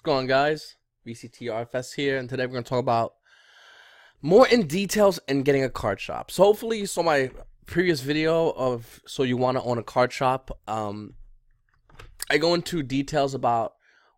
What's going on, guys? vctrfs here, and today we're going to talk about more in details in getting a card shop. So hopefully you saw my previous video of so you want to own a card shop. I go into details about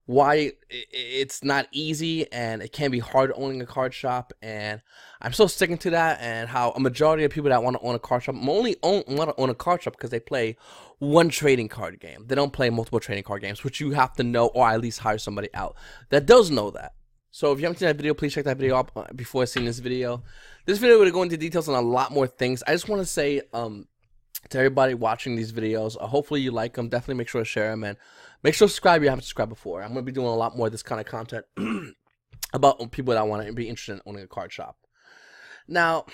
why it's not easy and it can be hard owning a card shop, and I'm still sticking to that, and how a majority of people that want to own a card shop only want to own a card shop because they play one trading card game. They don't play multiple trading card games, which you have to know, or at least hire somebody out that does know that. So if you haven't seen that video, please check that video out before seeing this video. This video will go into details on a lot more things. I just want to say to everybody watching these videos, hopefully you like them. Definitely make sure to share them, and make sure to subscribe if you haven't subscribed before. I'm going to be doing a lot more of this kind of content about people that want to be interested in owning a card shop. Now,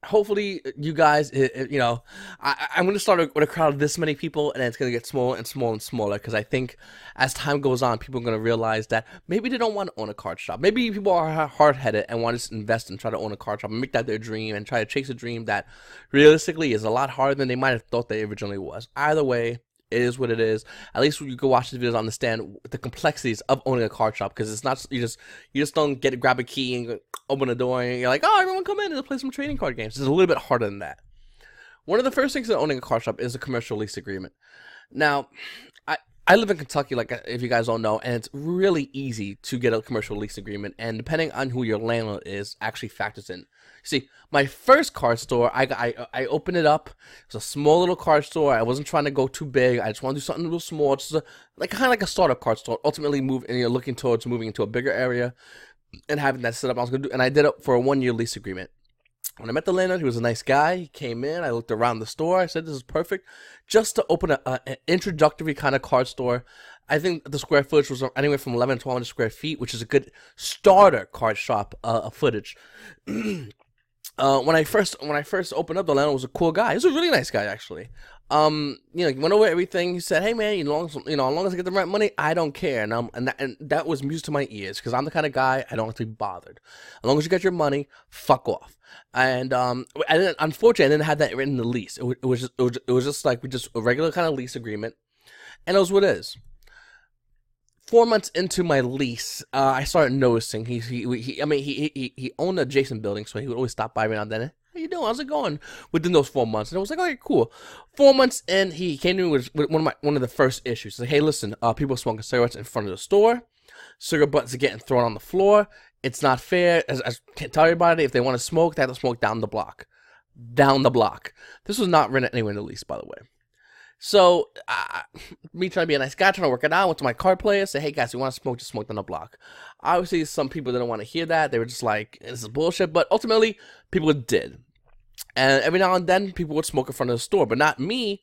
hopefully you guys, I'm going to start with a crowd of this many people, and then it's going to get smaller and smaller and smaller, because I think as time goes on, people are going to realize that maybe they don't want to own a card shop. Maybe people are hard-headed and want to just invest and try to own a card shop and make that their dream and try to chase a dream that realistically is a lot harder than they might have thought they originally was. Either way, it is what it is. At least when you go watch these videos, understand the complexities of owning a card shop, because it's not you just don't grab a key and open a door and you're like, oh, everyone come in and play some trading card games. It's a little bit harder than that. One of the first things in owning a card shop is a commercial lease agreement. Now, I live in Kentucky, like if you guys don't know, and it's really easy to get a commercial lease agreement, and depending on who your landlord is, actually factors in. See, my first card store, I opened it up. It was a small little card store. I wasn't trying to go too big. I just want to do something real small, just kind of like a startup card store. Ultimately, you're looking towards moving into a bigger area and having that set up. I was gonna do, and I did it for a 1-year lease agreement. When I met the landlord, he was a nice guy. He came in. I looked around the store. I said, this is perfect. Just to open an introductory kind of card store. I think the square footage was anywhere from 11 to 1,200 square feet, which is a good starter card shop footage. When I first opened up, the landlord was a cool guy. He was a really nice guy, actually. He went over everything. He said, "Hey man, as long as I get the rent money, I don't care." And that was music to my ears, because I'm the kind of guy I don't like to be bothered. As long as you get your money, fuck off. And unfortunately, I didn't have that written in the lease. It was just like a regular kind of lease agreement, and it was what it is. 4 months into my lease, I started noticing he owned an adjacent building, so he would always stop by every now and then. How you doing? How's it going? Within those 4 months, and I was like, okay, cool. 4 months in, he came to me with one of the first issues. He's like, hey, listen, people smoking cigarettes in front of the store. Cigarette butts are getting thrown on the floor. It's not fair. I can't tell everybody, if they want to smoke, they have to smoke down the block. Down the block. This was not written anywhere in the lease, by the way. So, me trying to be a nice guy, trying to work it out, went to my card player, said, hey guys, you want to smoke, just smoke down the block. Obviously, some people didn't want to hear that. They were just like, this is bullshit. But ultimately, people did. And every now and then, people would smoke in front of the store, but not me.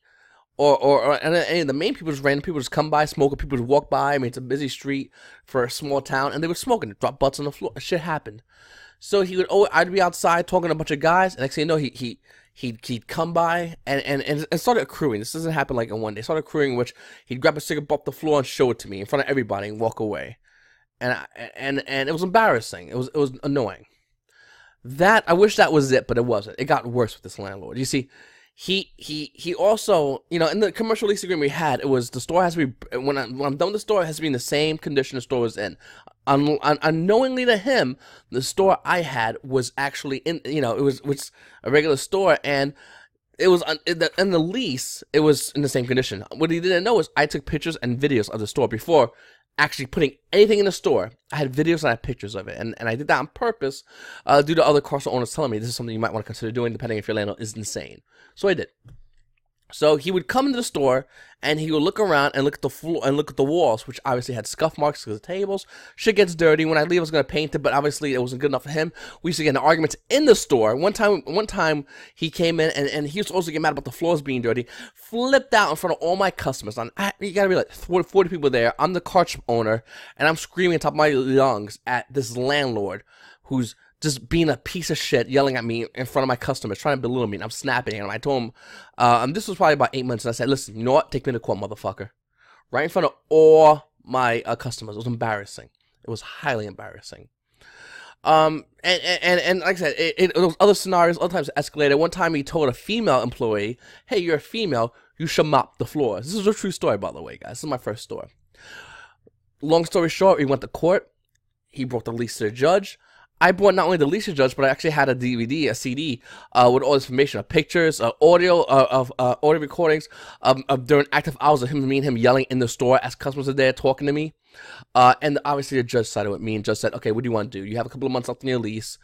And any of the main people, just random people just come by, smoke, people just walk by. I mean, it's a busy street for a small town, and they were smoking, drop butts on the floor. Shit happened. So I'd be outside talking to a bunch of guys, and next thing you know, he'd come by and started accruing. This doesn't happen like in one day. Started accruing, which he'd grab a cigarette off the floor and show it to me in front of everybody and walk away. And it was embarrassing. It was annoying. I wish that was it, but it wasn't. It got worse with this landlord. You see, he also, in the commercial lease agreement we had, it was the store has to be, when I'm done with the store, it has to be in the same condition the store was in. Unknowingly to him, the store I had was actually in, it was a regular store, and it was in the lease, it was in the same condition. What he didn't know is I took pictures and videos of the store before actually putting anything in the store. I had videos and I had pictures of it, and I did that on purpose due to other car store owners telling me this is something you might want to consider doing, depending if your landlord is insane. So I did. So he would come into the store, and he would look around and look at the floor and look at the walls, which obviously had scuff marks because of the tables. Shit gets dirty. When I leave, I was going to paint it, but obviously it wasn't good enough for him. We used to get into arguments in the store. One time he came in, and he was supposed to get mad about the floors being dirty, flipped out in front of all my customers. You got to be like 40 people there. I'm the card shop owner, and I'm screaming at the top of my lungs at this landlord who's just being a piece of shit, yelling at me in front of my customers, trying to belittle me, and I'm snapping at him. I told him, this was probably about 8 months, and I said, listen, you know what? Take me to court, motherfucker. Right in front of all my customers. It was embarrassing. It was highly embarrassing. And like I said, it was other scenarios, other times it escalated. One time he told a female employee, hey, you're a female, you should mop the floor. This is a true story, by the way, guys. This is my first store. long story short, we went to court. He brought the lease to the judge. I brought not only the lease to the judge, but I actually had a DVD, a CD, with all this information, of pictures, audio, audio recordings of during active hours of me and him yelling in the store as customers are there talking to me. And obviously the judge sided with me and just said, okay, what do you want to do? You have a couple of months left in your lease.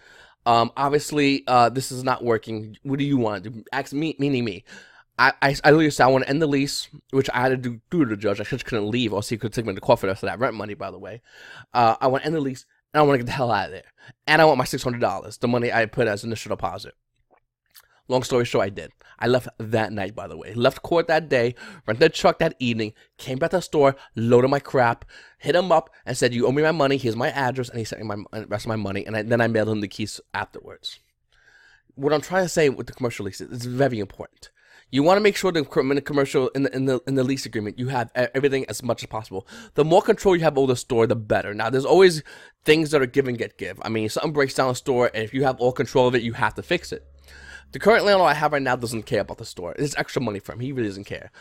Obviously, this is not working. What do you want to do? Ask me, meaning me. I literally said I want to end the lease, which I had to do to the judge. I just couldn't leave, or else he could take me to court for that rent money, by the way. I want to end the lease, and I want to get the hell out of there. And I want my $600, the money I put as initial deposit. Long story short, I did. I left that night, by the way. Left court that day, rented a truck that evening, came back to the store, loaded my crap, hit him up, and said, you owe me my money, here's my address, and he sent me the rest of my money, and then I mailed him the keys afterwards. What I'm trying to say with the commercial leases is very important. You want to make sure that in the commercial, in the lease agreement, you have everything as much as possible. The more control you have over the store, the better. Now, there's always things that are give and give. I mean, if something breaks down the store, and if you have all control of it, you have to fix it. The current landlord I have right now doesn't care about the store. It's extra money for him. He really doesn't care.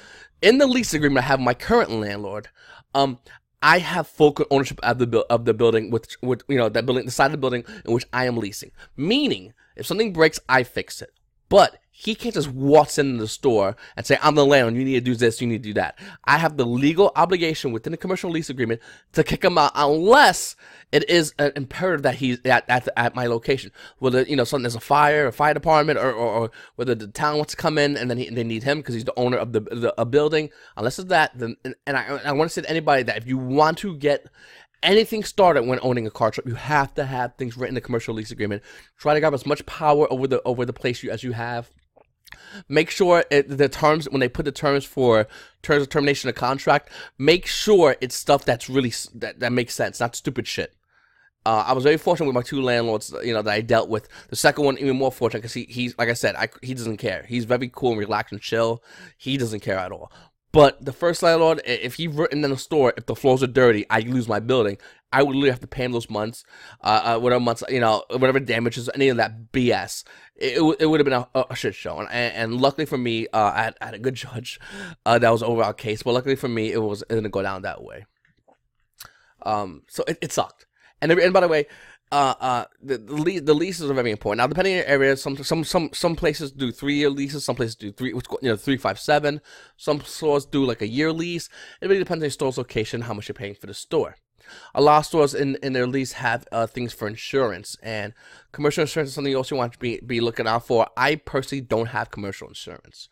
In the lease agreement I have with my current landlord, I have full ownership of the building, with that building, the side of the building in which I am leasing. Meaning, if something breaks, I fix it. But he can't just waltz into the store and say, I'm the landlord, you need to do this, you need to do that. I have the legal obligation within the commercial lease agreement to kick him out unless it is an imperative that he's at my location. Whether, something, there's a fire department, or whether the town wants to come in and then they need him because he's the owner of the building. Unless it's that, then, and I want to say to anybody that if you want to get anything started when owning a car shop, you have to have things written in the commercial lease agreement. Try to grab as much power over the place as you have. Make sure the terms, when they put the terms of termination of contract, make sure it's stuff that's really that makes sense, not stupid shit. I was very fortunate with my two landlords, that I dealt with. The second one, even more fortunate, because he's like I said, he doesn't care. He's very cool and relaxed and chill. He doesn't care at all. But the first landlord, if he written in the store, if the floors are dirty, I lose my building. I would literally have to pay him those months, whatever damages, any of that BS. It would have been a shit show. And luckily for me, I had a good judge that was over our case. But luckily for me, it didn't go down that way. So it sucked. And by the way, the leases are very important. Now, depending on your area, some places do 3-year leases, some places do 357. Some stores do like a year lease. It really depends on your store's location, how much you're paying for the store. A lot of stores in their lease have things for insurance, and commercial insurance is something you also want to be looking out for. I personally don't have commercial insurance,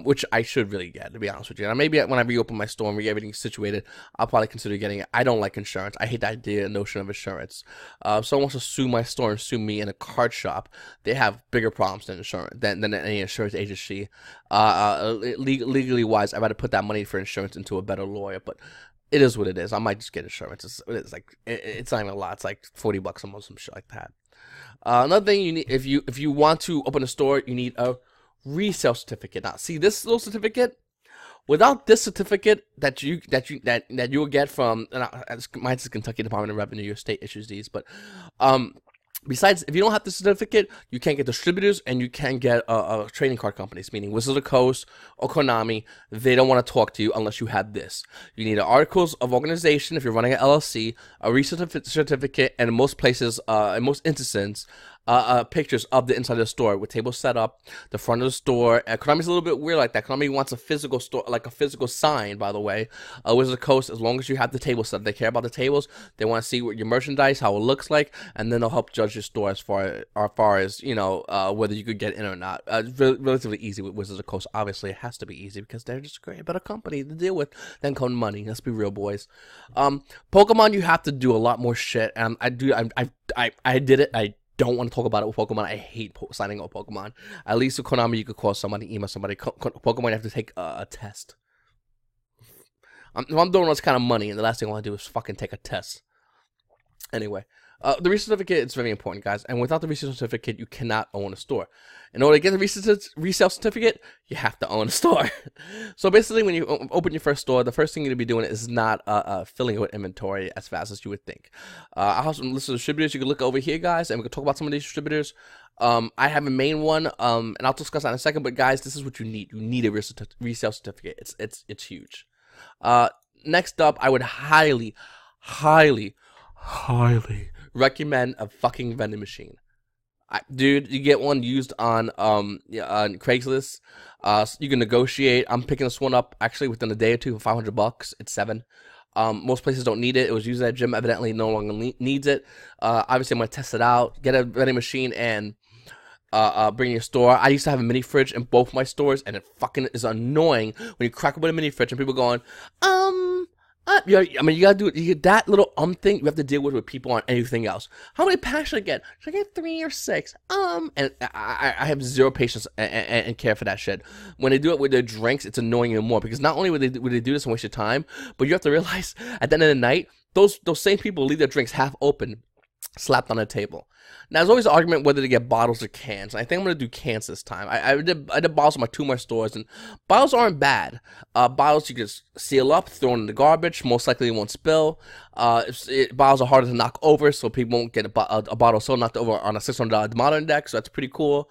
which I should really get, to be honest with you. And maybe when I reopen my store and get everything situated, I'll probably consider getting it. I don't like insurance. I hate the idea, notion of insurance. If someone wants to sue my store and sue me in a card shop, they have bigger problems than insurance than any insurance agency. Legally wise, I'd rather put that money for insurance into a better lawyer, but it is what it is. I might just get insurance. It's not even a lot. It's like $40 a month, some shit like that. Another thing you need, if you want to open a store, you need a resale certificate. Now, see this little certificate. Without this certificate that you will get from, mine's the Kentucky Department of Revenue. Your state issues these, but besides, if you don't have the certificate, you can't get distributors and you can't get trading card companies, meaning Wizards of the Coast or Konami. They don't want to talk to you unless you have this. You need articles of organization if you're running an LLC, a resale certificate, and in most places, in most instances, pictures of the inside of the store with tables set up, the front of the store. Konami's a little bit weird like that. Konami wants a physical store, like a physical sign, by the way. Wizards of the Coast, as long as you have the table set up, they care about the tables. They want to see what your merchandise, how it looks like, and then they'll help judge your store as far as whether you could get in or not. Relatively easy with Wizards of the Coast. Obviously, it has to be easy because they're just a better company to deal with than Konami. Let's be real, boys. Pokemon, you have to do a lot more shit, and I did it. I don't want to talk about it with Pokemon. I hate signing up Pokemon. At least with Konami, you could call somebody, email somebody. Pokemon, you have to take a test. If I'm doing this kind of money, and the last thing I want to do is fucking take a test. Anyway, the resale certificate is very important, guys. And without the resale certificate, you cannot own a store. In order to get the resale certificate, you have to own a store. So basically, when you open your first store, the first thing you're going to be doing is not filling it with inventory as fast as you would think. I have some list of distributors you can look over here, guys, and we can talk about some of these distributors. I have a main one, and I'll discuss that in a second. But guys, this is what you need. You need a resale certificate. It's huge. Next up, I would highly highly, highly recommend a fucking vending machine. Dude, you get one used on yeah, on Craigslist. So you can negotiate. I'm picking this one up actually within a day or two for $500. It's $7. Most places don't need it. It was used at a gym. Evidently, no longer needs it. Obviously, I'm gonna test it out. Get a vending machine and bring your store. I used to have a mini fridge in both my stores, and it fucking is annoying when you crack open a mini fridge and people going, yeah, I mean, you gotta do it. You get that little thing you have to deal with people on anything else. How many packs should I get? Should I get 3 or 6? And I have zero patience and care for that shit. When they do it with their drinks, it's annoying even more because not only would they do this and waste your time, but you have to realize at the end of the night, those same people leave their drinks half open, slapped on a table. Now, there's always an argument whether to get bottles or cans. I think I'm going to do cans this time. I did bottles in my 2 more stores, and bottles aren't bad. Bottles you can just seal up, throw in the garbage. Most likely it won't spill. Bottles are harder to knock over, so people won't get a bottle so knocked over on a $600 modern index, so that's pretty cool.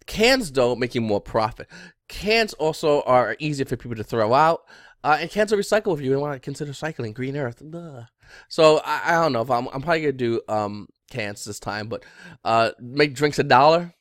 Cans, though, make you more profit. Cans also are easier for people to throw out. And cans are recyclable if you want to consider cycling. Green Earth. Blah. So I don't know if I'm probably gonna do cans this time, but make drinks $1.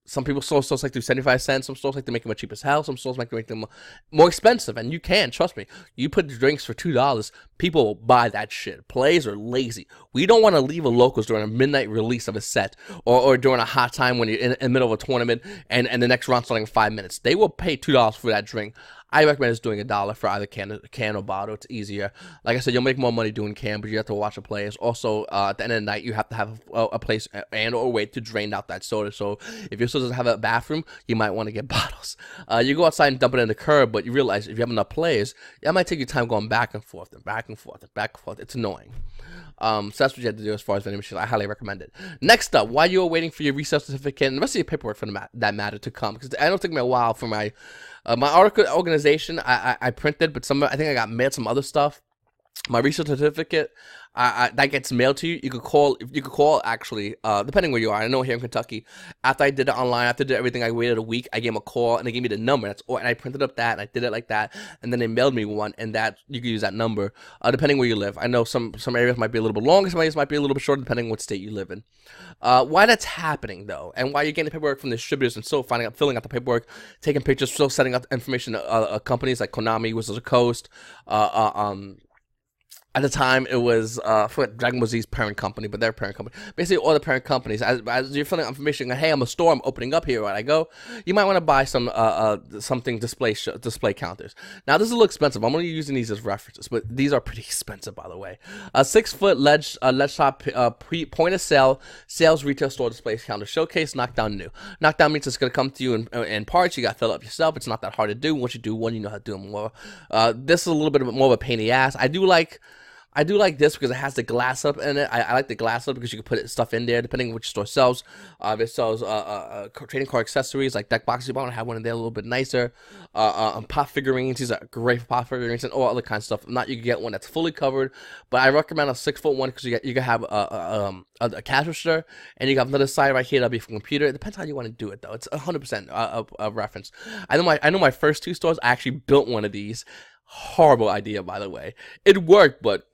Some people stores like to do 75 cents. Some stores like to make them cheap as hell. Some stores like to make them more expensive, and you can trust me. You put drinks for $2, people will buy that shit. Players are lazy. We don't want to leave a locals during a midnight release of a set, or during a hot time when you're in the middle of a tournament and the next round's starting in 5 minutes. They will pay $2 for that drink. I recommend just doing $1 for either can or bottle. It's easier. Like I said, you'll make more money doing can, but you have to watch the players. Also, at the end of the night, you have to have a place and or a way to drain out that soda. So if your store doesn't have a bathroom, you might want to get bottles. You go outside and dump it in the curb, but you realize if you have enough players, it might take you time going back and forth and back and forth and back and forth. It's annoying. So that's what you have to do as far as vending machines. I highly recommend it. Next up, while you are waiting for your resale certificate and the rest of your paperwork for that matter to come, because I know it took me a while for my article organization. I printed, but I think I got mailed some other stuff. My resale certificate, that gets mailed to you. You could call actually, depending where you are. I know here in Kentucky, after I did it online, after I did everything, I waited a week. I gave them a call and they gave me the number. And I printed up that and I did it like that. And then they mailed me one, and that you can use that number, depending where you live. I know some areas might be a little bit longer, some areas might be a little bit shorter, depending on what state you live in. Why that's happening though, and why you're getting paperwork from distributors and still filling out the paperwork, taking pictures, still setting up information to companies like Konami, Wizards of the Coast, at the time, it was for Dragon Ball Z's parent company, but their parent company. Basically, all the parent companies. As you're filling out information, hey, I'm a store, I'm opening up here. Where I go, you might want to buy some something display counters. Now, this is a little expensive. I'm only using these as references, but these are pretty expensive, by the way. A 6-foot ledge shop point of sale sales retail store display counter showcase knockdown new. Knockdown means it's gonna come to you in parts. You got to fill it up yourself. It's not that hard to do. Once you do one, you know how to do them more. This is a little bit more of a pain in the ass. I do like this because it has the glass up in it. I like the glass up because you can put stuff in there depending on which store sells. If it sells trading card accessories like deck boxes, you want to have one in there a little bit nicer. Pop figurines, these are great for pop figurines and all other kinds of stuff. If not, you can get one that's fully covered, but I recommend a 6-foot one because you can have a cash register, and you got another side right here that'll be for computer. It depends how you want to do it though. It's 100% a reference. I know my first 2 stores I actually built one of these. Horrible idea, by the way. It worked, but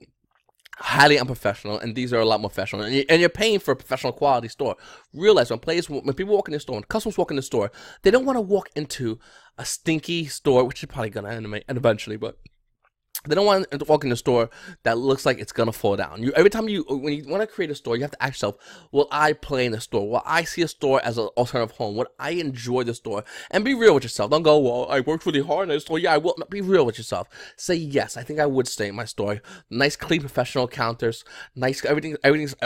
highly unprofessional, and these are a lot more professional, and you're paying for a professional quality store. Realize when people walk in the store, when customers walk in the store, they don't want to walk into a stinky store, which is probably gonna animate eventually, but they don't want to walk in the store that looks like it's gonna fall down. Every time when you want to create a store, you have to ask yourself, will I play in the store? Will I see a store as an alternative home? Would I enjoy the store? And be real with yourself. Don't go, well, I worked really hard in the store. Yeah, I will. No, be real with yourself. Say, yes, I think I would stay in my store. Nice, clean, professional counters. Nice, everything's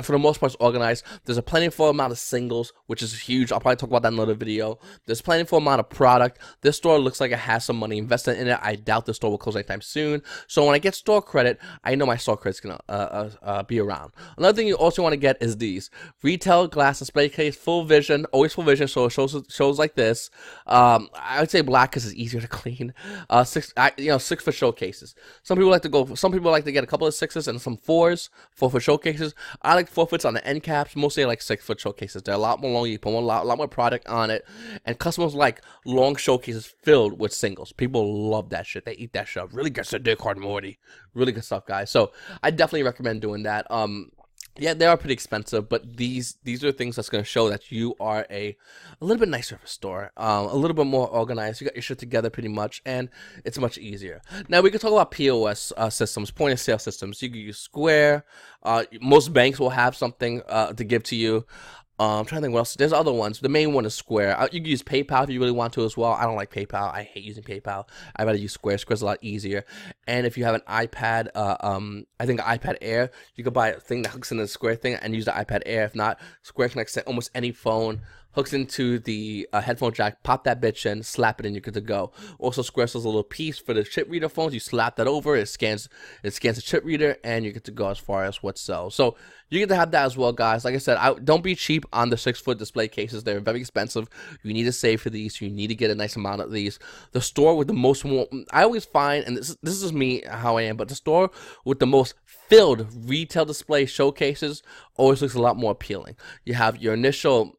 for the most part is organized. There's a plentiful amount of singles, which is huge. I'll probably talk about that in another video. There's plentiful amount of product. This store looks like it has some money invested in it. I doubt the store will close anytime soon. So when I get store credit, I know my store credit's gonna be around. Another thing you also want to get is these retail glass display case, full vision, always full vision. So it shows like this. I would say black because it's easier to clean. 6-foot showcases. Some people like to get a couple of 6s and some 4s, 4-foot showcases. I like 4-foots on the end caps. Mostly I like 6-foot showcases. They're a lot more long. You put a lot more product on it, and customers like long showcases filled with singles. People love that shit. They eat that shit. Really gets their dick hard. and Morty. Really good stuff, guys. So I definitely recommend doing that. Yeah, they are pretty expensive, but these are things that's going to show that you are a little bit nicer of a store, a little bit more organized. You got your shit together pretty much, and it's much easier. Now we can talk about POS systems, point of sale systems. You can use Square. Most banks will have something to give to you. I'm trying to think what else. There's other ones. The main one is Square. You can use PayPal if you really want to as well. I don't like PayPal. I hate using PayPal. I'd rather use Square. Square's a lot easier. And if you have an iPad, I think an iPad Air, you can buy a thing that hooks into the Square thing and use the iPad Air. If not, Square connects to almost any phone, hooks into the headphone jack, pop that bitch in, slap it in, you're good to go. Also, Square sells a little piece for the chip reader phones. You slap that over, it scans the chip reader, and you get to go as far as what sells. So you get to have that as well, guys. Like I said, don't be cheap on the 6-foot display cases. They're very expensive. You need to save for these. You need to get a nice amount of these. The store with the most, I always find, and this is me how I am, but the store with the most filled retail display showcases always looks a lot more appealing. You have your initial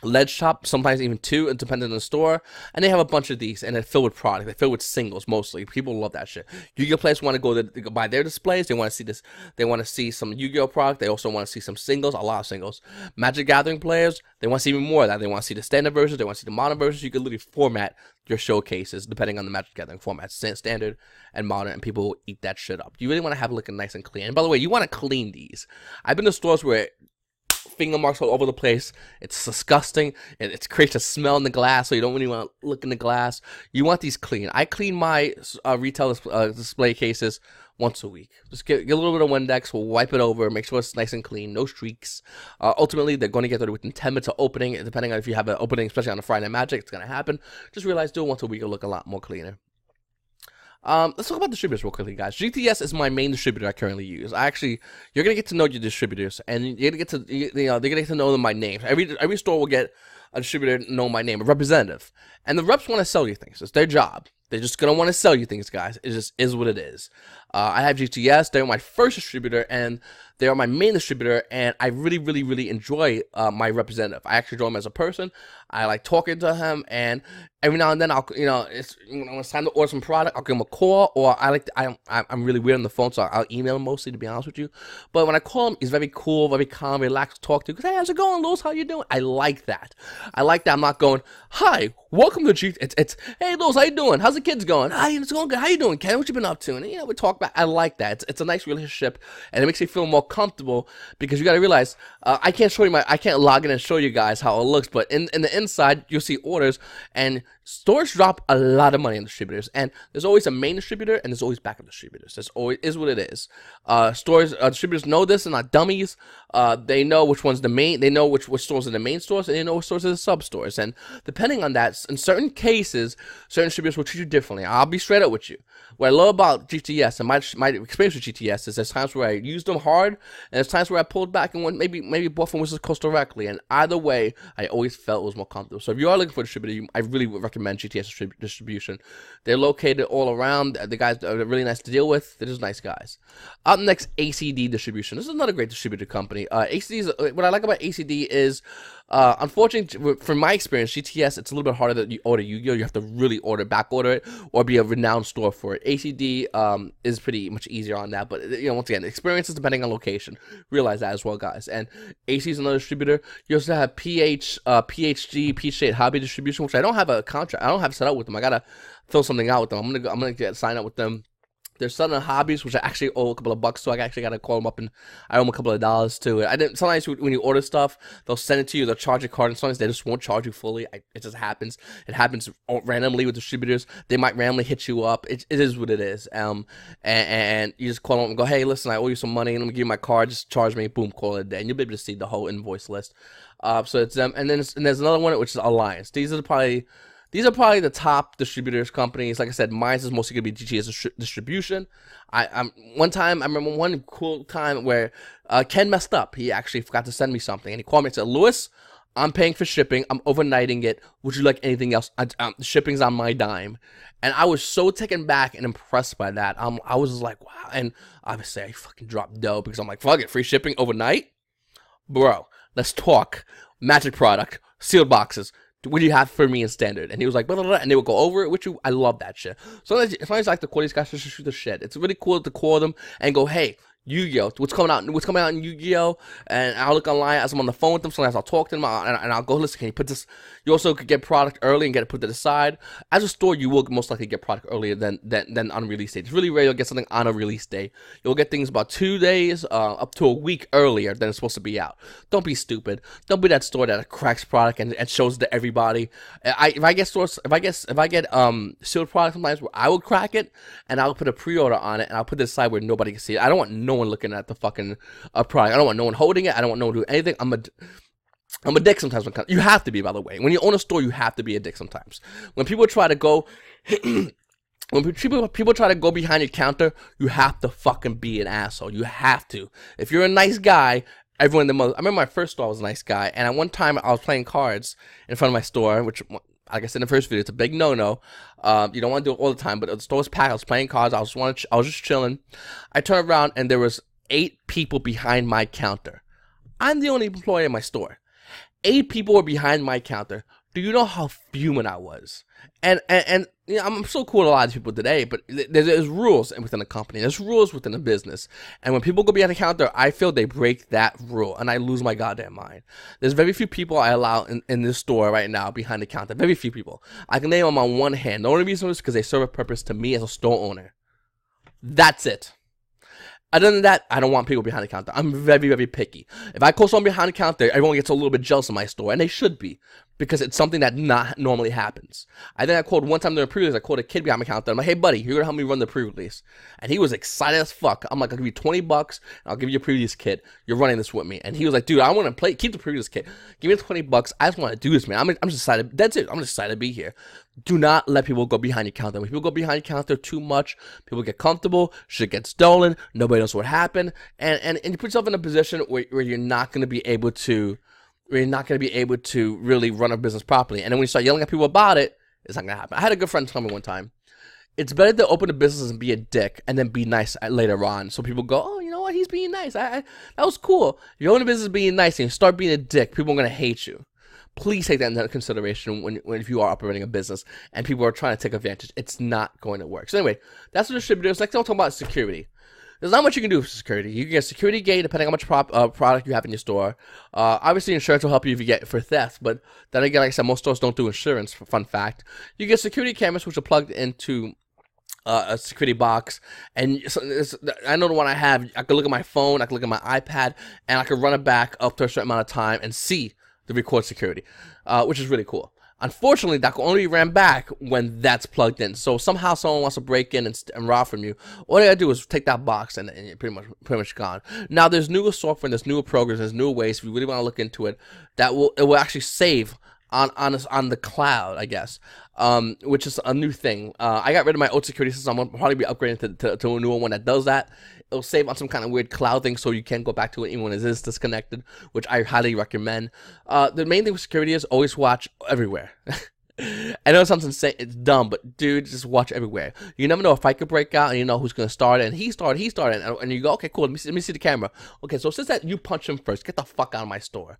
lead shop, sometimes even two, depending on the store, and they have a bunch of these, and they're filled with product. They're filled with singles mostly. People love that shit. Yu-Gi-Oh players want to go buy their displays. They want to see this. They want to see some Yu-Gi-Oh product. They also want to see some singles, a lot of singles. Magic Gathering players, they want to see even more of that. They want to see the standard versions. They want to see the modern versions. You can literally format your showcases depending on the Magic Gathering format, standard and modern, and people will eat that shit up. You really want to have it looking nice and clean. And by the way, you want to clean these. I've been to stores where finger marks all over the place. It's disgusting, and it creates a smell in the glass, so you don't really want to look in the glass. You want these clean. I clean my retail display cases once a week. Just get a little bit of Windex, we'll wipe it over, make sure it's nice and clean, no streaks. Ultimately, they're going to get there within 10 minutes of opening, depending on if you have an opening, especially on a Friday Night Magic, it's going to happen. Just realize, do it once a week, it'll look a lot more cleaner. Let's talk about distributors real quickly, guys. GTS is my main distributor I currently use. You're gonna get to know your distributors, and you're gonna get to, they're gonna get to know them by name. Every store will get a distributor know my name, a representative, and the reps want to sell you things. It's their job. They're just gonna want to sell you things, guys. It just is what it is. I have GTS. They're my first distributor, and they are my main distributor, and I really enjoy my representative. I actually enjoy him as a person. I like talking to him, and every now and then when it's time to order some product, I'll give him a call, or I'm really weird on the phone, so I'll email him mostly, to be honest with you. But when I call him, he's very cool, very calm, relaxed to talk to. Hey, how's it going, Louis? How you doing? I like that. I'm not going, hi, welcome to GTS. It's hey, Louis, how you doing? How's the kids going? Hi, it's going good. How you doing, Ken? What you been up to? And we talk back. I like that. It's a nice relationship, and it makes me feel more comfortable, because you got to realize I can't log in and show you guys how it looks, but in the inside you'll see orders, and stores drop a lot of money on distributors, and there's always a main distributor and there's always backup distributors. That's always is what it is. Distributors know this, and not dummies. They know which one's the main. They know which stores are the main stores, and they know which stores are the sub stores. And depending on that, in certain cases, certain distributors will treat you differently. I'll be straight up with you. What I love about GTS and my experience with GTS is there's times where I used them hard, and there's times where I pulled back and went maybe bought from Wizards Coast directly. And either way, I always felt it was more comfortable. So if you are looking for a distributor, I really would recommend GTS distribution. They're located all around. The guys are really nice to deal with. They're just nice guys. Up next, ACD distribution. This is another great distributor company. What I like about ACD is, unfortunately, from my experience, GTS, it's a little bit harder to order Yu-Gi-Oh. You have to really back order it, or be a renowned store for it. ACD is pretty much easier on that, but once again, experiences depending on location. Realize that as well, guys. And AC is another distributor. You also have PHG, Peach Hobby Distribution, which I don't have a contract. I don't have set up with them. I gotta fill something out with them. I'm gonna sign up with them. There's Southern Hobbies, which I actually owe a couple of bucks, so I actually got to call them up, and I owe them a couple of dollars too. Sometimes when you order stuff, they'll send it to you, they'll charge a card, and sometimes they just won't charge you fully. It just happens. It happens randomly with distributors. They might randomly hit you up. It is what it is. And you just call them and go, hey, listen, I owe you some money, and I'm going to give you my card, just charge me, boom, call it a day. And you'll be able to see the whole invoice list. So it's them. And then there's another one, which is Alliance. These are probably the top distributors companies. Like I said, mine is mostly going to be GTS distribution. I remember one cool time where Ken messed up. He actually forgot to send me something, and he called me and said, Louis, I'm paying for shipping. I'm overnighting it. Would you like anything else? Shipping's on my dime. And I was so taken back and impressed by that. I was just like, wow. And obviously, I fucking dropped dough, because I'm like, fuck it, free shipping overnight? Bro, let's talk. Magic product, sealed boxes. what do you have for me in standard? And he was like, blah, blah, blah, and they would go over it with you. I love that shit. Sometimes I like to call these guys to shoot the shit. It's really cool to call them and go, hey, Yu-Gi-Oh! What's coming out in Yu-Gi-Oh! And I'll look online as I'm on the phone with them. Sometimes I'll talk to them and I'll go, listen, can you put this? You also could get product early and get it put to the side. As a store, you will most likely get product earlier than on release day. It's really rare you'll get something on a release day. You'll get things about 2 days, up to a week earlier than it's supposed to be out. Don't be stupid. Don't be that store that cracks product and shows it to everybody. If I get sealed product sometimes, where I will crack it and I'll put a pre-order on it and I'll put it aside where nobody can see it. I don't want no one looking at the fucking product. I don't want no one holding it. I don't want no one doing anything. I'm a dick sometimes. You have to be, by the way. When you own a store, you have to be a dick sometimes. When people try to go, when people try to go behind your counter, you have to fucking be an asshole. You have to. If you're a nice guy, everyone in the I remember my first store was a nice guy, and at one time I was playing cards in front of my store, which, like I said in the first video, it's a big no-no. You don't want to do it all the time, but the store was packed. I was playing cards. I was just chilling. I turned around, and there was 8 people behind my counter. I'm the only employee in my store. 8 people were behind my counter. Do you know how fuming I was? And you know, I'm so cool with a lot of people today, but there's rules within the company. There's rules within the business. And when people go behind the counter, I feel they break that rule, and I lose my goddamn mind. There's very few people I allow in this store right now behind the counter. Very few people. I can name them on one hand. The only reason is because they serve a purpose to me as a store owner. That's it. Other than that, I don't want people behind the counter. I'm very, very picky. If I call someone behind the counter, everyone gets a little bit jealous of my store, and they should be, because it's something that not normally happens. I think I called one time during the pre-release. I called a kid behind my counter. I'm like, hey, buddy, you're going to help me run the pre-release. And he was excited as fuck. I'm like, I'll give you $20, and I'll give you a pre-release kit. You're running this with me. And he was like, dude, I want to keep the pre-release kit. Give me the $20. I just want to do this, man. I'm just excited. That's it. I'm just excited to be here. Do not let people go behind your counter. When people go behind your counter too much, people get comfortable, shit gets stolen, nobody knows what happened, and you put yourself in a position where you're not going to be able to really run a business properly. And then when you start yelling at people about it, it's not going to happen. I had a good friend tell me one time, it's better to open a business and be a dick and then be nice later on. So people go, oh, you know what, he's being nice. That was cool. If you own a business being nice and you start being a dick, people are going to hate you. Please take that into consideration if you are operating a business and people are trying to take advantage. It's not going to work. So anyway, that's what distributors. Next, I'll talk about security. There's not much you can do for security. You can get a security gate depending on how much product you have in your store. Obviously, insurance will help you if you get for theft, but then again, like I said, most stores don't do insurance. Fun fact. You get security cameras which are plugged into a security box, and I know the one I have. I can look at my phone, I can look at my iPad, and I can run it back up to a certain amount of time and see the record security, which is really cool. Unfortunately, that can only be ran back when that's plugged in. So somehow someone wants to break in and rob from you. All they gotta do is take that box and you're pretty much gone. Now there's newer software, there's newer programs, there's newer ways. If you really want to look into it, it will actually save on the cloud, I guess, which is a new thing. I got rid of my old security system. I'm probably be upgrading to a newer one that does that. It'll save on some kind of weird cloud thing, so you can't go back to it even when it is disconnected, which I highly recommend. The main thing with security is always watch everywhere. I know it sounds insane, it's dumb, but dude, just watch everywhere. You never know if a fight could break out, and you know who's gonna start it. And he started, and you go, okay, cool. Let me see the camera. Okay, so since that you punch him first, get the fuck out of my store.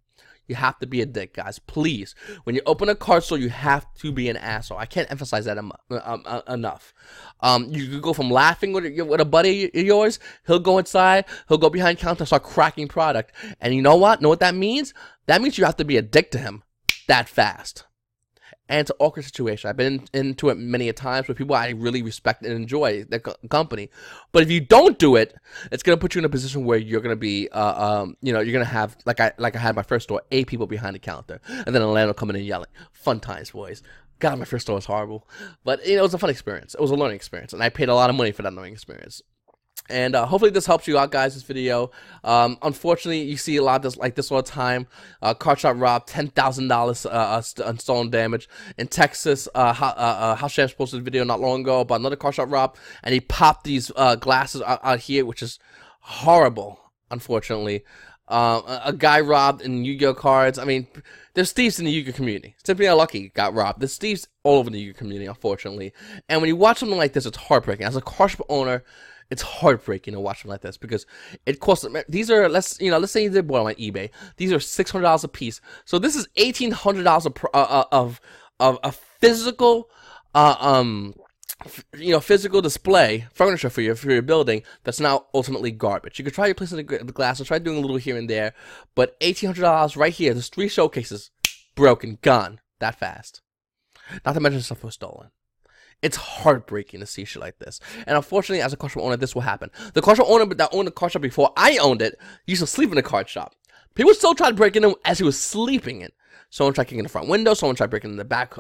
You have to be a dick, guys. Please. When you open a card store, you have to be an asshole. I can't emphasize that enough. You could go from laughing with a buddy of yours. He'll go inside. He'll go behind counter and start cracking product. And you know what? Know what that means? That means you have to be a dick to him that fast. And it's an awkward situation. I've been into it many a times with people I really respect and enjoy their company. But if you don't do it, it's gonna put you in a position where you're gonna be, you're gonna have like I had my first store, 8 people behind the counter, and then a landlord coming in and yelling. Fun times, boys. God, my first store was horrible, but it was a fun experience. It was a learning experience, and I paid a lot of money for that learning experience. And hopefully this helps you out, guys, this video. Unfortunately, you see a lot of this all the time. Card shop robbed, $10,000 on stolen damage. In Texas, House Champs posted a video not long ago about another card shop rob, and he popped these glasses out here, which is horrible, unfortunately. A guy robbed in Yu-Gi-Oh cards. I mean, there's thieves in the Yu-Gi-Oh community. Simply unlucky got robbed. There's thieves all over the Yu-Gi-Oh community, unfortunately. And when you watch something like this, it's heartbreaking. As a card shop owner, It's heartbreaking to watch them like this because it costs. These are let's say you did one on eBay. These are $600 a piece. So this is $1,800 of a physical physical display furniture for your building that's now ultimately garbage. You could try replacing the glass and try doing a little here and there, but $1,800 right here. There's 3 showcases, broken, gone that fast. Not to mention stuff was stolen. It's heartbreaking to see shit like this. And unfortunately, as a car shop owner, this will happen. The car shop owner that owned the car shop before I owned it used to sleep in the car shop. People still tried to break in as he was sleeping in. Someone tried kicking in the front window. Someone tried breaking in the back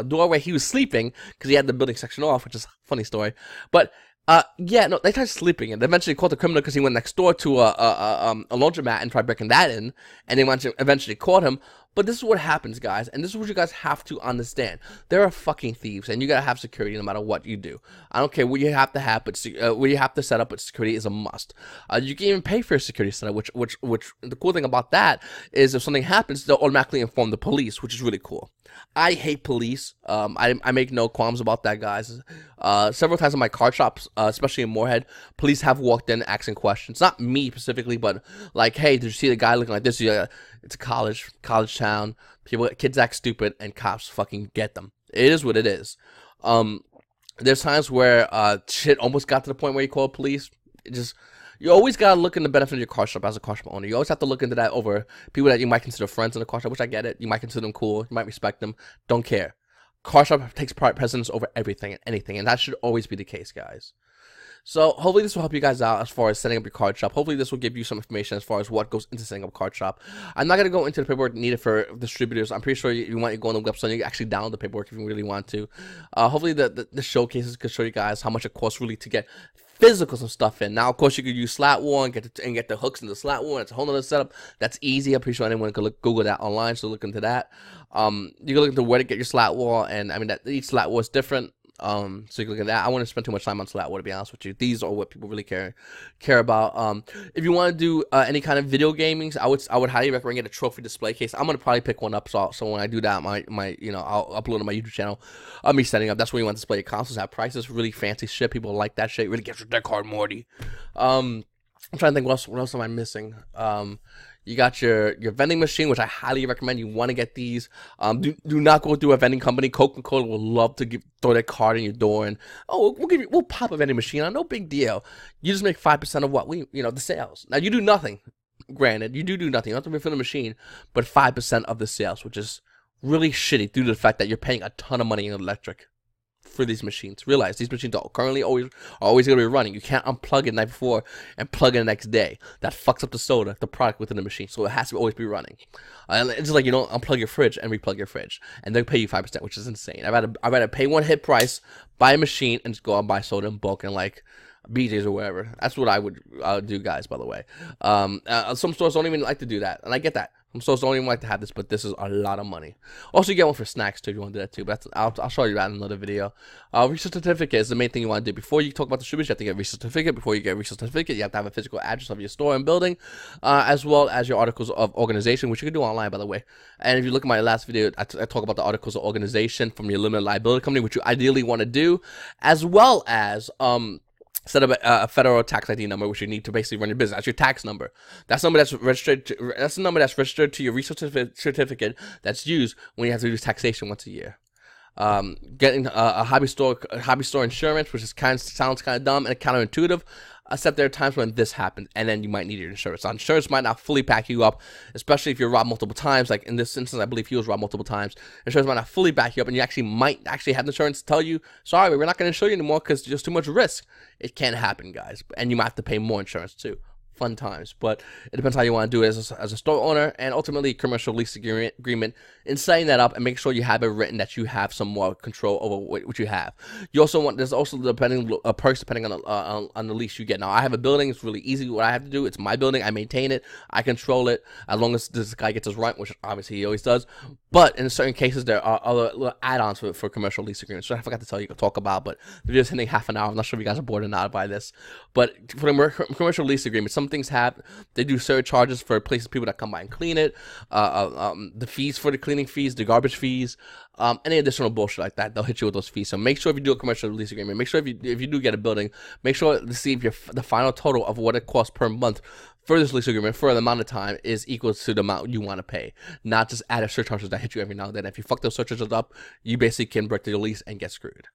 doorway. He was sleeping because he had the building section off, which is a funny story. But yeah, no, they tried sleeping in. They eventually caught the criminal because he went next door to a laundromat and tried breaking that in, and they eventually caught him. But this is what happens, guys, and this is what you guys have to understand. There are fucking thieves, and you gotta have security no matter what you do. I don't care what you have to have, but what you have to set up, but security is a must. You can even pay for your security setup, which the cool thing about that is if something happens, they'll automatically inform the police, which is really cool. I hate police. I make no qualms about that, guys. Several times in my car shops, especially in Moorhead, police have walked in asking questions. Not me specifically, but like, hey, did you see the guy looking like this? It's a college town. Kids act stupid, and cops fucking get them. It is what it is. There's times where shit almost got to the point where you call police. You always gotta look in the benefit of your car shop as a car shop owner. You always have to look into that over people that you might consider friends in the car shop, which I get it. You might consider them cool. You might respect them. Don't care. Car shop takes precedence over everything and anything, and that should always be the case, guys. So hopefully this will help you guys out as far as setting up your card shop. Hopefully this will give you some information as far as what goes into setting up a card shop. I'm not going to go into the paperwork needed for distributors. I'm pretty sure you want to go on the website and you can actually download the paperwork if you really want to. Hopefully the showcases could show you guys how much it costs really to get physical some stuff in. Now, of course, you could use slat wall and get the hooks in the slat wall. It's a whole other setup. That's easy. I'm pretty sure anyone could Google that online, so look into that. You can look into where to get your slat wall, and I mean that each slat wall is different. So you can look at that. I wouldn't spend too much time on slat wall, to be honest with you. These are what people really care about. If you want to do any kind of video gaming, I would highly recommend get a trophy display case. I'm gonna probably pick one up, so when I do that, I'll upload to my YouTube channel. Me setting up. That's where you want to display your consoles. Have prices, really fancy shit. People like that shit. Really gets your deck hard, Morty. I'm trying to think what else am I missing. You got your vending machine, which I highly recommend. You want to get these. Do not go through a vending company. Coca-Cola will love to throw their card in your door and we'll pop a vending machine on. No big deal. You just make 5% of what the sales. Now you do nothing. Granted, you do nothing. You don't have to refill the machine, but 5% of the sales, which is really shitty due to the fact that you're paying a ton of money in electric for these machines. Realize these machines are currently always going to be running. You can't unplug it the night before and plug it the next day. That fucks up the product within the machine. So it has to always be running. It's just like you don't unplug your fridge and replug your fridge, and they'll pay you 5%, which is insane. I'd rather pay one hit price, buy a machine, and just go out and buy soda in bulk and like BJ's or wherever. That's what I would do, guys. By the way, some stores don't even like to do that, and I get that. Some stores don't even like to have this, but this is a lot of money. Also, you get one for snacks too if you want to do that too. But I'll show you that in another video. Research certificate is the main thing you want to do. Before you talk about distributors, you have to get a research certificate. Before you get a research certificate, you have to have a physical address of your store and building, as well as your articles of organization, which you can do online, by the way. And if you look at my last video, I talk about the articles of organization from your limited liability company, which you ideally want to do, as well as set up a federal tax ID number, which you need to basically run your business. That's your tax number. That's the number that's registered. That's the number that's registered to your research certificate. That's used when you have to do taxation once a year. Getting a hobby store insurance, which sounds kind of dumb and counterintuitive. Except there are times when this happens, and then you might need your insurance. Insurance might not fully back you up, especially if you're robbed multiple times. Like in this instance, I believe he was robbed multiple times. Insurance might not fully back you up, and you might actually have the insurance tell you, sorry, we're not going to insure you anymore because there's too much risk. It can happen, guys, and you might have to pay more insurance too. Fun times, but it depends how you want to do it as a store owner, and ultimately commercial lease agreement. In setting that up and make sure you have it written that you have some more control over what you have. You also want there's also perks depending on the lease you get. Now I have a building; it's really easy. What I have to do, it's my building. I maintain it. I control it as long as this guy gets his rent, which obviously he always does. But in certain cases, there are other little add-ons for commercial lease agreements. So I forgot to tell you to talk about, but the video's hitting half an hour. I'm not sure if you guys are bored or not by this, but for the commercial lease agreement, some some things they do surcharges for places, people that come by and clean it, the fees for the cleaning fees, the garbage fees, any additional bullshit like that, they'll hit you with those fees. So make sure if you do a commercial lease agreement, make sure if you do get a building, make sure to see if the final total of what it costs per month for this lease agreement for the amount of time is equal to the amount you want to pay, not just added surcharges that hit you every now and then. If you fuck those surcharges up, you basically can break the lease and get screwed.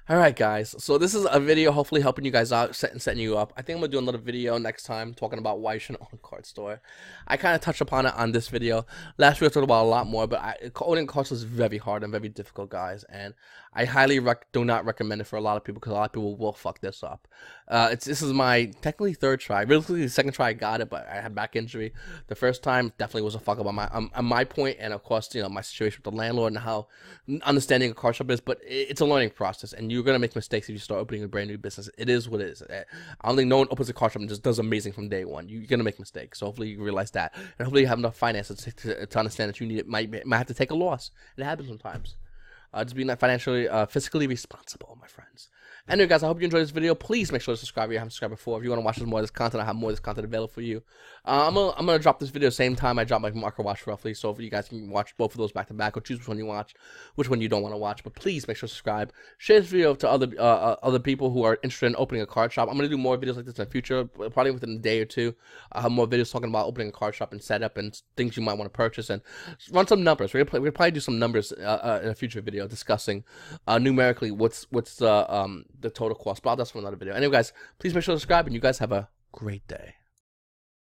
Alright guys, so this is a video hopefully helping you guys out, setting you up. I think I'm going to do another video next time talking about why you shouldn't own a card store. I kind of touched upon it on this video. Last video I talked about a lot more, but owning a card store is very hard and very difficult, guys. And I highly do not recommend it for a lot of people because a lot of people will fuck this up. This is my technically third try. Really, the second try I got it, but I had back injury. The first time definitely was a fuck up on my point, and of course, you know, my situation with the landlord and how understanding a card shop is. But it's a learning process, and you're gonna make mistakes if you start opening a brand new business. It is what it is. I don't think no one opens a card shop and just does amazing from day one. You're gonna make mistakes, so hopefully you realize that, and hopefully you have enough finances to understand that you need it. Might have to take a loss. It happens sometimes. Just being financially, fiscally responsible, my friends. Anyway, guys, I hope you enjoyed this video. Please make sure to subscribe if you haven't subscribed before. If you want to watch more of this content, I have more of this content available for you. I'm gonna drop this video same time I drop my marker watch roughly, so if you guys can watch both of those back to back, or choose which one you watch, which one you don't want to watch. But please make sure to subscribe. Share this video to other people who are interested in opening a card shop. I'm gonna do more videos like this in the future, probably within a day or two. I'll have more videos talking about opening a card shop and setup and things you might want to purchase, and run some numbers. We're gonna probably do some numbers in a future video discussing numerically what's the total cost. But that's for another video. Anyway, guys, please make sure to subscribe, and you guys have a great day.